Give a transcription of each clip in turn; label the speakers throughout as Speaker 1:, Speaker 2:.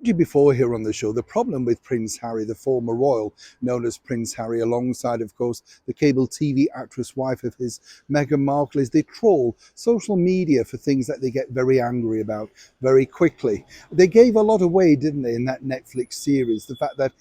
Speaker 1: You before here on the show, the problem with Prince Harry, the former royal known as Prince Harry, alongside, of course, the cable TV actress wife of his, Meghan Markle, is they troll social media for things that they get very angry about very quickly. They gave a lot away, didn't they, in that Netflix series? The fact that,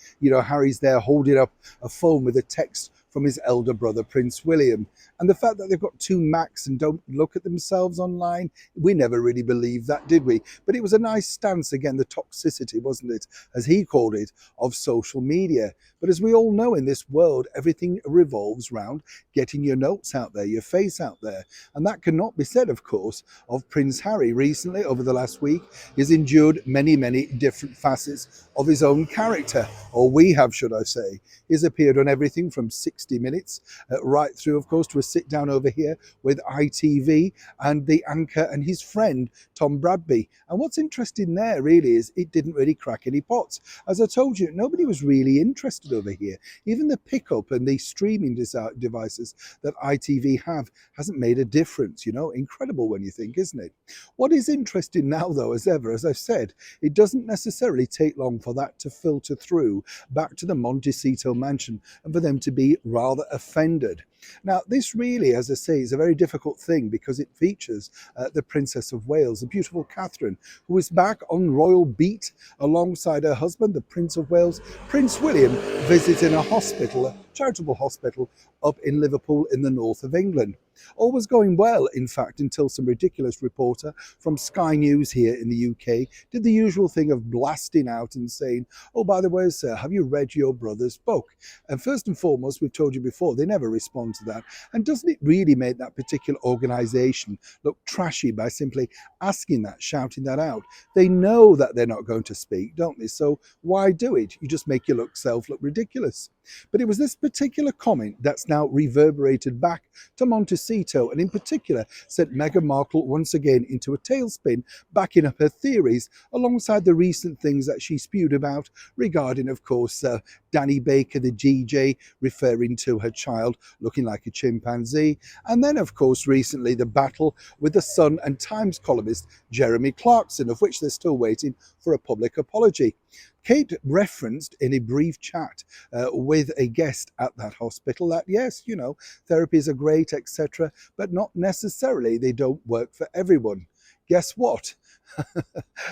Speaker 1: Harry's there holding up a phone with a text from his elder brother, Prince William. And the fact that they've got two Macs and don't look at themselves online, we never really believed that, did we? But it was a nice stance, again, the toxicity, wasn't it, as he called it, of social media. But as we all know, in this world, everything revolves around getting your notes out there, your face out there. And that cannot be said, of course, of Prince Harry. Recently, over the last week, he's endured many, many different facets of his own character, or we have, should I say. He's appeared on everything from 60 Minutes right through, of course, to a sit down over here with ITV and the anchor and his friend, Tom Bradby. And what's interesting there really is it didn't really crack any pots. As I told you, nobody was really interested over here. Even the pickup and the streaming devices that ITV have hasn't made a difference. Incredible when you think, isn't it? What is interesting now, though, as ever, as I've said, it doesn't necessarily take long for that to filter through back to the Montecito mansion and for them to be rather offended. Now, this really, as I say, is a very difficult thing because it features the Princess of Wales, the beautiful Catherine, who is back on royal beat alongside her husband, the Prince of Wales, Prince William, visiting a hospital, a charitable hospital up in Liverpool in the north of England. All was going well, in fact, until some ridiculous reporter from Sky News here in the UK did the usual thing of blasting out and saying, "Oh, by the way, sir, have you read your brother's book?" And first and foremost, we've told you before, they never respond to that. And doesn't it really make that particular organisation look trashy by simply asking that, shouting that out? They know that they're not going to speak, don't they? So why do it? You just make yourself look ridiculous. But it was this particular comment that's now reverberated back to Montecito, and in particular sent Meghan Markle once again into a tailspin, backing up her theories alongside the recent things that she spewed about regarding, of course, Danny Baker, the DJ, referring to her child looking like a chimpanzee. And then, of course, recently the battle with the Sun and Times columnist Jeremy Clarkson, of which they're still waiting for a public apology. Kate referenced in a brief chat with a guest at that hospital that, yes, therapies are great, etc., but not necessarily, they don't work for everyone. Guess what?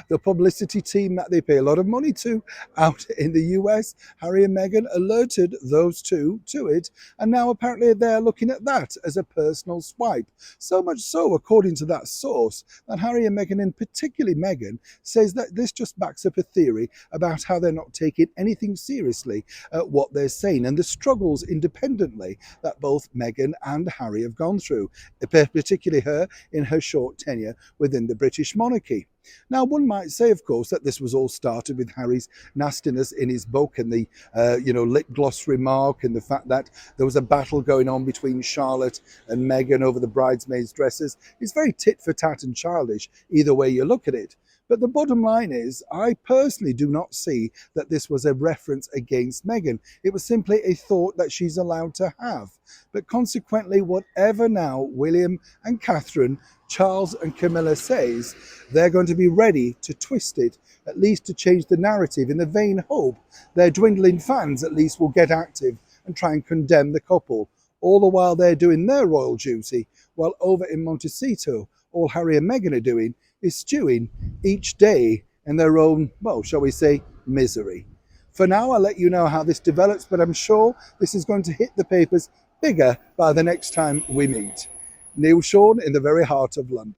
Speaker 1: The publicity team that they pay a lot of money to out in the US, Harry and Meghan, alerted those two to it, and now apparently they're looking at that as a personal swipe. So much so, according to that source, that Harry and Meghan, and particularly Meghan, says that this just backs up a theory about how they're not taking anything seriously at what they're saying and the struggles independently that both Meghan and Harry have gone through, particularly her in her short tenure within the British monarchy. Now, one might say, of course, that this was all started with Harry's nastiness in his book and the, lip gloss remark and the fact that there was a battle going on between Charlotte and Meghan over the bridesmaids' dresses. It's very tit for tat and childish, either way you look at it. But the bottom line is, I personally do not see that this was a reference against Meghan. It was simply a thought that she's allowed to have. But consequently, whatever now William and Catherine, Charles and Camilla says, they're going to be ready to twist it, at least to change the narrative, in the vain hope their dwindling fans at least will get active and try and condemn the couple, all the while they're doing their royal duty, while over in Montecito, all Harry and Meghan are doing is stewing each day in their own, well, shall we say, misery. For now, I'll let you know how this develops, but I'm sure this is going to hit the papers bigger by the next time we meet. Neil Sean in the very heart of London.